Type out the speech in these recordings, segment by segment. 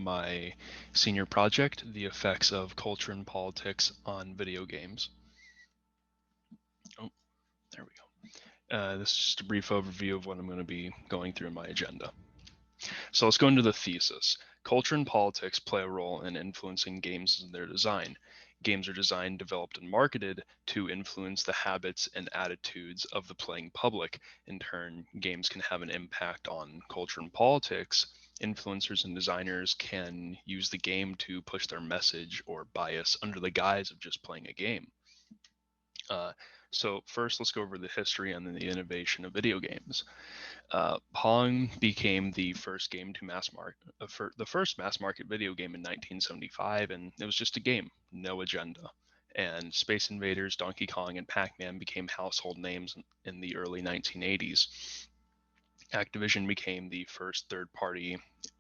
my senior project, The Effects of Culture and Politics on Video Games. Oh, there we go. This is just a brief overview of what I'm going to be going through in my agenda. So let's go into the thesis. Culture and politics play a role in influencing games and their design. Games are designed, developed, and marketed to influence the habits and attitudes of the playing public. In turn, games can have an impact on culture and politics. Influencers and designers can use the game to push their message or bias under the guise of just playing a game. So first, let's go over the history and then the innovation of video games. Pong became the first game to the first mass market video game in 1975, and it was just a game, no agenda. And Space Invaders, Donkey Kong, and Pac-Man became household names in the early 1980s. Activision became the first third-party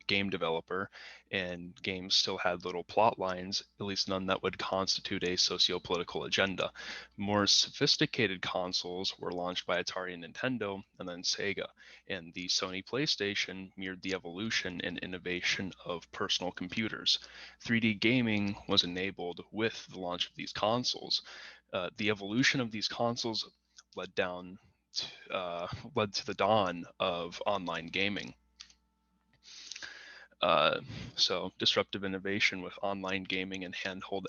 game developer, and games still had little plot lines, at least none that would constitute a socio-political agenda. More sophisticated consoles were launched by Atari and Nintendo, and then Sega, and the Sony PlayStation mirrored the evolution and innovation of personal computers. 3D gaming was enabled with the launch of these consoles. The evolution of these consoles led to the dawn of online gaming. So disruptive innovation with online gaming and handheld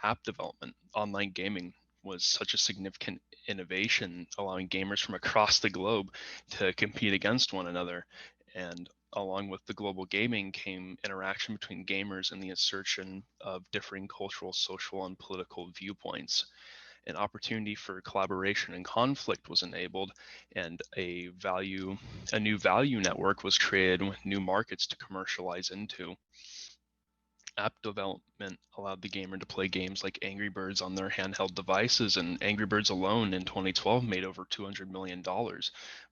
app development. Online gaming was such a significant innovation, allowing gamers from across the globe to compete against one another. And along with the global gaming came interaction between gamers and the assertion of differing cultural, social, and political viewpoints. An opportunity for collaboration and conflict was enabled, and a new value network was created with new markets to commercialize into. App development allowed the gamer to play games like Angry Birds on their handheld devices, and Angry Birds alone in 2012 made over $200 million.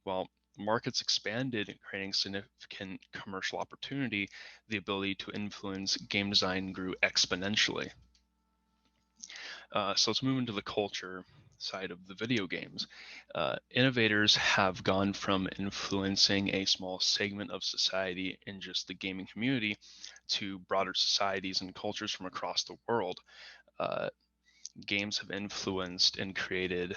While markets expanded, creating significant commercial opportunity, the ability to influence game design grew exponentially. So let's move into the culture side of the video games. Innovators have gone from influencing a small segment of society in just the gaming community to broader societies and cultures from across the world. Games have influenced and created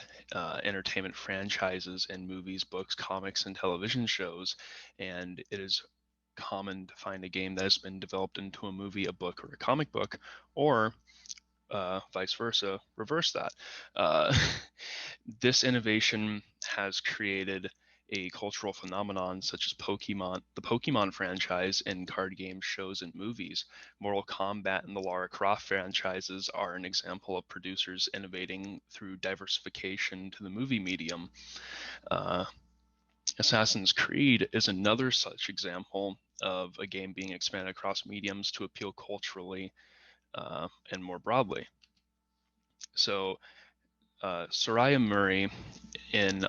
entertainment franchises in movies, books, comics, and television shows, and it is common to find a game that has been developed into a movie, a book, or a comic book, or vice versa, reverse that. This innovation has created a cultural phenomenon such as the Pokemon franchise in card games, shows, and movies. Mortal Kombat and the Lara Croft franchises are an example of producers innovating through diversification to the movie medium. Assassin's Creed is another such example of a game being expanded across mediums to appeal culturally and more broadly. So Soraya Murray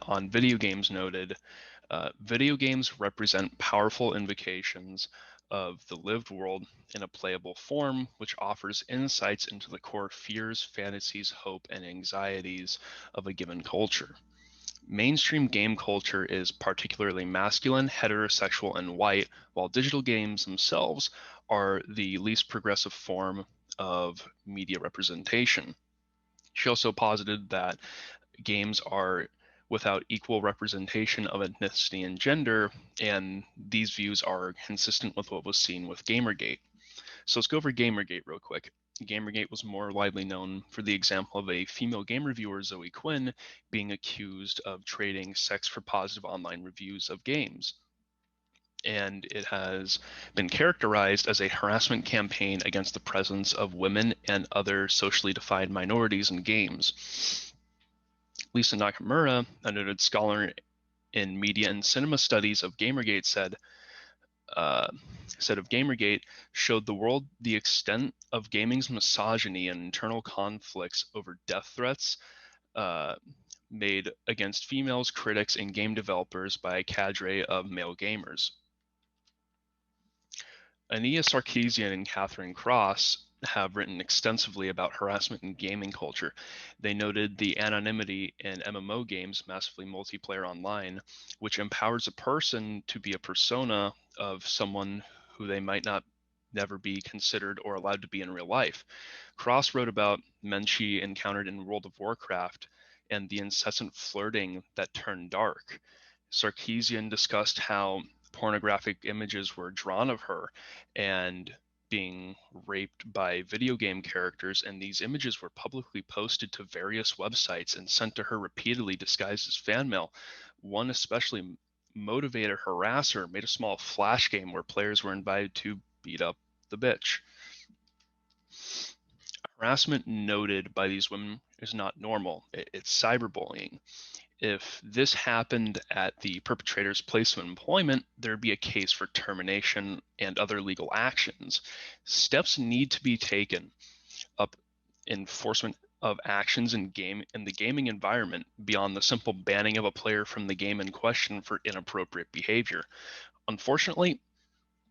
on Video Games noted, video games represent powerful invocations of the lived world in a playable form, which offers insights into the core fears, fantasies, hope, and anxieties of a given culture. Mainstream game culture is particularly masculine, heterosexual, and white, while digital games themselves are the least progressive form of media representation. She also posited that games are without equal representation of ethnicity and gender, and these views are consistent with what was seen with Gamergate. So let's go over Gamergate real quick. Gamergate was more widely known for the example of a female game reviewer, Zoe Quinn, being accused of trading sex for positive online reviews of games. And it has been characterized as a harassment campaign against the presence of women and other socially defined minorities in games. Lisa Nakamura, a noted scholar in media and cinema studies of Gamergate, said of Gamergate, showed the world the extent of gaming's misogyny and internal conflicts over death threats made against females, critics, and game developers by a cadre of male gamers. Ania Sarkeesian and Catherine Cross have written extensively about harassment in gaming culture. They noted the anonymity in MMO games, massively multiplayer online, which empowers a person to be a persona of someone who they might not never be considered or allowed to be in real life. Cross wrote about men she encountered in World of Warcraft and the incessant flirting that turned dark. Sarkeesian discussed how pornographic images were drawn of her and being raped by video game characters, and these images were publicly posted to various websites and sent to her repeatedly disguised as fan mail. One especially motivated harasser made a small flash game where players were invited to beat up the bitch. Harassment noted by these women is not normal. It's cyberbullying. If this happened at the perpetrator's place of employment, there'd be a case for termination and other legal actions. Steps need to be taken up enforcement of actions in the gaming environment beyond the simple banning of a player from the game in question for inappropriate behavior. Unfortunately,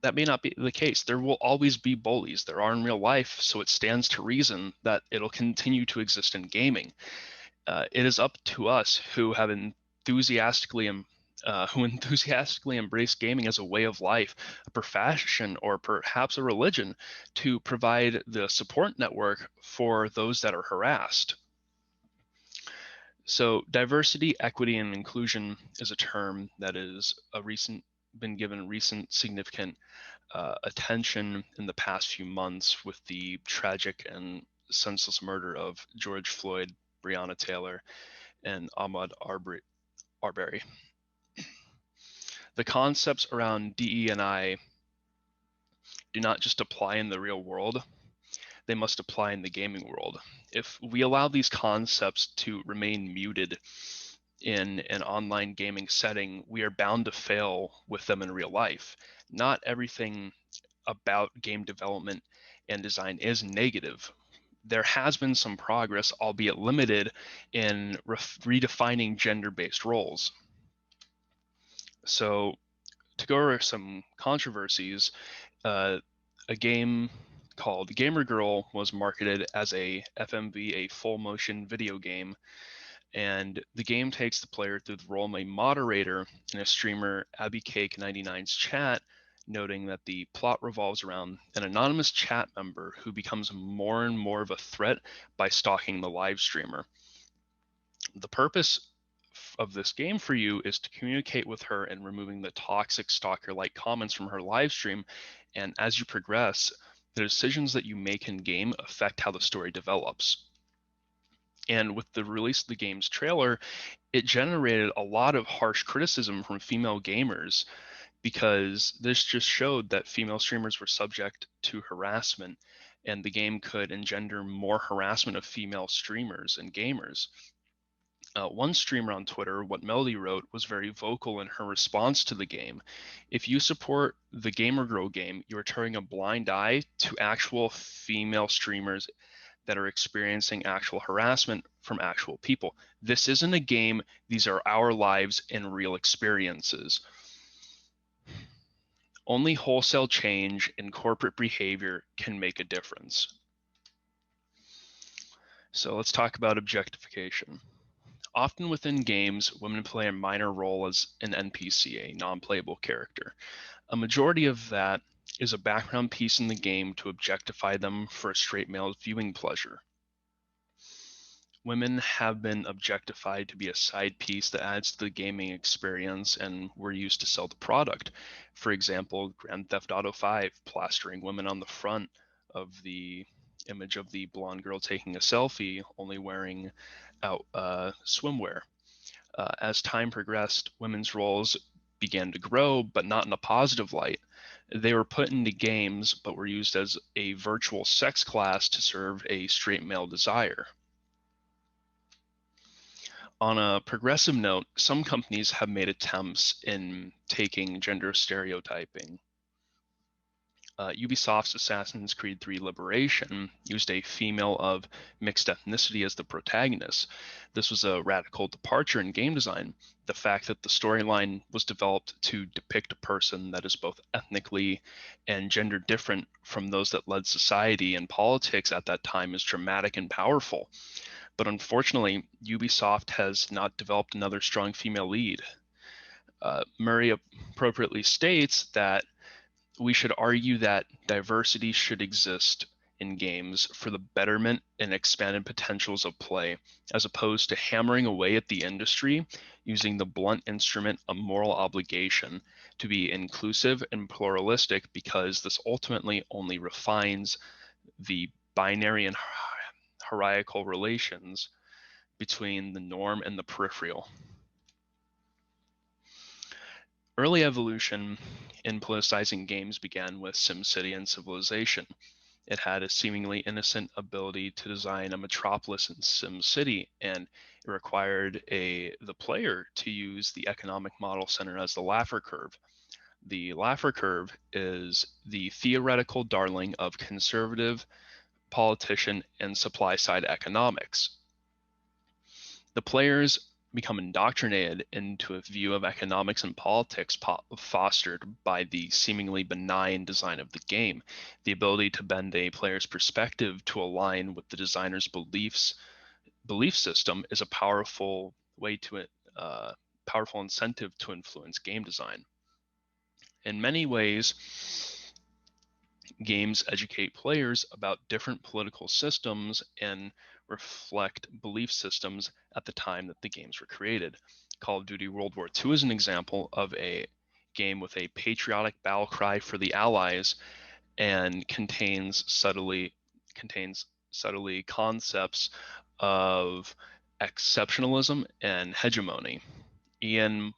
that may not be the case. There will always be bullies. There are in real life, so it stands to reason that it'll continue to exist in gaming. It is up to us who enthusiastically embrace gaming as a way of life, a profession, or perhaps a religion, to provide the support network for those that are harassed. So, diversity, equity, and inclusion is a term that is been given recent significant attention in the past few months with the tragic and senseless murder of George Floyd, Breonna Taylor, and Ahmaud Arbery. The concepts around DE&I do not just apply in the real world, they must apply in the gaming world. If we allow these concepts to remain muted in an online gaming setting, we are bound to fail with them in real life. Not everything about game development and design is negative. There has been some progress, albeit limited, in redefining gender-based roles. So, to go over some controversies, a game called Gamer Girl was marketed as a FMV, a full motion video game, and the game takes the player through the role of a moderator in a streamer Abby Cake 99's chat, noting that the plot revolves around an anonymous chat member who becomes more and more of a threat by stalking the live streamer. The purpose of this game for you is to communicate with her and removing the toxic stalker-like comments from her live stream. And as you progress, the decisions that you make in game affect how the story develops. And with the release of the game's trailer, it generated a lot of harsh criticism from female gamers because this just showed that female streamers were subject to harassment, and the game could engender more harassment of female streamers and gamers. One streamer on Twitter, What Melody wrote, was very vocal in her response to the game. If you support the Gamer Girl game, you are turning a blind eye to actual female streamers that are experiencing actual harassment from actual people. This isn't a game, these are our lives and real experiences. Only wholesale change in corporate behavior can make a difference. So let's talk about objectification. Often within games, women play a minor role as an NPC, a non-playable character. A majority of that is a background piece in the game to objectify them for a straight male's viewing pleasure. Women have been objectified to be a side piece that adds to the gaming experience and were used to sell the product. For example, Grand Theft Auto 5 plastering women on the front of the image of the blonde girl taking a selfie, only wearing out swimwear. As time progressed, women's roles began to grow, but not in a positive light. They were put into games, but were used as a virtual sex class to serve a straight male desire. On a progressive note, some companies have made attempts in taking gender stereotyping. Ubisoft's Assassin's Creed 3 Liberation used a female of mixed ethnicity as the protagonist. This was a radical departure in game design. The fact that the storyline was developed to depict a person that is both ethnically and gender different from those that led society and politics at that time is dramatic and powerful. But unfortunately, Ubisoft has not developed another strong female lead. Murray appropriately states that we should argue that diversity should exist in games for the betterment and expanded potentials of play, as opposed to hammering away at the industry using the blunt instrument of moral obligation to be inclusive and pluralistic, because this ultimately only refines the binary and hierarchical relations between the norm and the peripheral. Early evolution in politicizing games began with SimCity and Civilization. It had a seemingly innocent ability to design a metropolis in SimCity, and it required the player to use the economic model center as the Laffer curve. The Laffer curve is the theoretical darling of conservative politician and supply side economics. The players become indoctrinated into a view of economics and politics fostered by the seemingly benign design of the game. The ability to bend a player's perspective to align with the designer's belief system is a powerful way to powerful incentive to influence game design. In many ways, games educate players about different political systems and reflect belief systems at the time that the games were created. Call of Duty World War II is an example of a game with a patriotic battle cry for the Allies and contains subtly concepts of exceptionalism and hegemony. Ian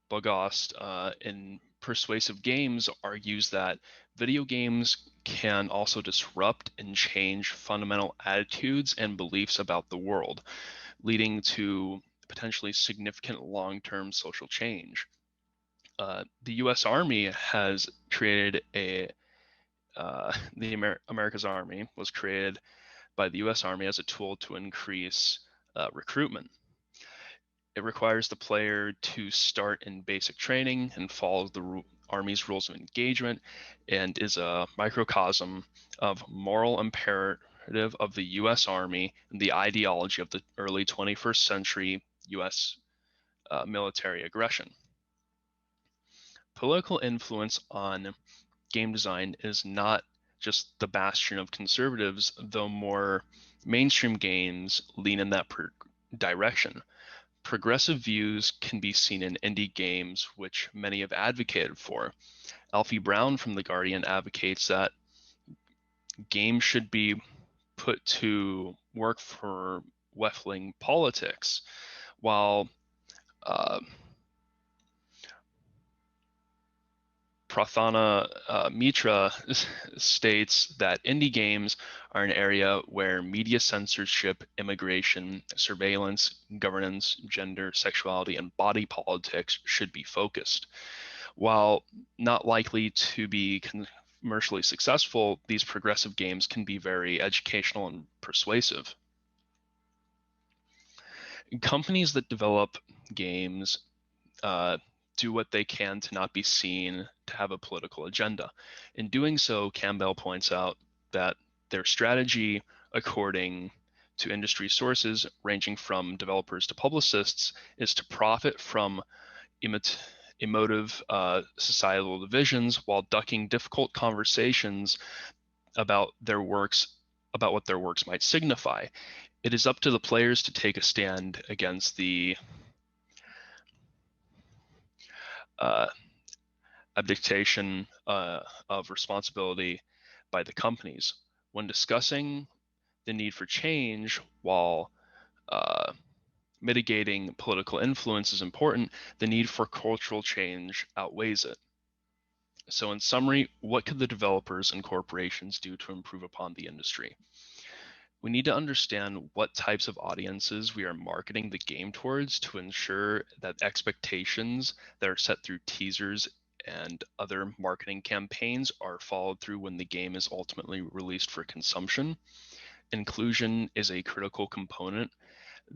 Bogost in Persuasive Games argues that video games can also disrupt and change fundamental attitudes and beliefs about the world, leading to potentially significant long-term social change. The U.S. Army has created America's Army was created by the U.S. Army as a tool to increase recruitment. It requires the player to start in basic training and follow the Army's rules of engagement, and is a microcosm of moral imperative of the U.S. Army and the ideology of the early 21st century U.S. Military aggression. Political influence on game design is not just the bastion of conservatives, though more mainstream games lean in that direction. Progressive views can be seen in indie games, which many have advocated for. Alfie Brown from The Guardian advocates that games should be put to work for left-wing politics, while Prathana Mitra states that indie games are an area where media censorship, immigration, surveillance, governance, gender, sexuality, and body politics should be focused. While not likely to be commercially successful, these progressive games can be very educational and persuasive. Companies that develop games do what they can to not be seen to have a political agenda. In doing so, Campbell points out that their strategy, according to industry sources ranging from developers to publicists, is to profit from emotive societal divisions while ducking difficult conversations about what their works might signify. It is up to the players to take a stand against the abdication of responsibility by the companies. When discussing the need for change while mitigating political influence is important, the need for cultural change outweighs it. So in summary, what could the developers and corporations do to improve upon the industry? We need to understand what types of audiences we are marketing the game towards to ensure that expectations that are set through teasers and other marketing campaigns are followed through when the game is ultimately released for consumption. Inclusion is a critical component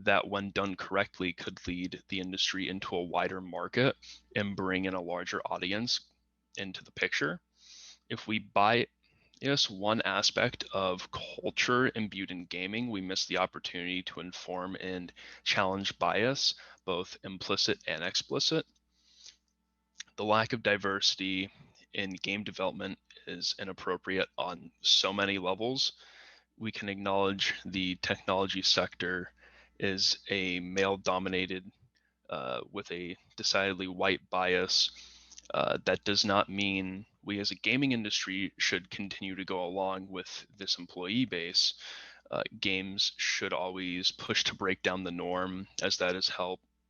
that, when done correctly, could lead the industry into a wider market and bring in a larger audience into the picture. If we bias one aspect of culture imbued in gaming, we miss the opportunity to inform and challenge bias, both implicit and explicit. The lack of diversity in game development is inappropriate on so many levels. We can acknowledge the technology sector is a male dominated with a decidedly white bias. That does not mean we as a gaming industry should continue to go along with this employee base. Games should always push to break down the norm, as that is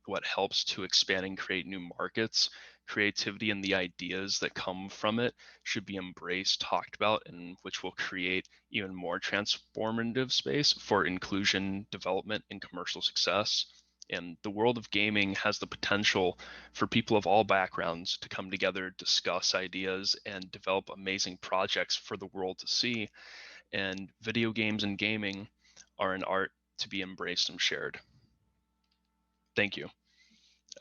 what helps to expand and create new markets. Creativity and the ideas that come from it should be embraced, talked about, and which will create even more transformative space for inclusion, development, and commercial success. And the world of gaming has the potential for people of all backgrounds to come together, discuss ideas, and develop amazing projects for the world to see. And video games and gaming are an art to be embraced and shared. Thank you.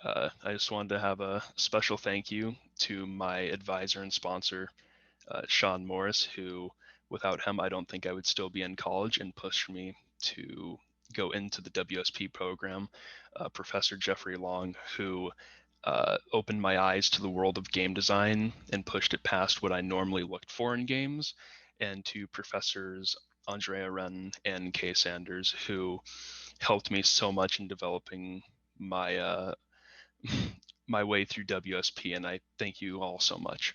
I just wanted to have a special thank you to my advisor and sponsor, Sean Morris, who without him, I don't think I would still be in college and pushed me to go into the WSP program. Professor Jeffrey Long, who opened my eyes to the world of game design and pushed it past what I normally looked for in games, and to Professors Andrea Wren and Kay Sanders, who helped me so much in developing my my way through WSP, and I thank you all so much.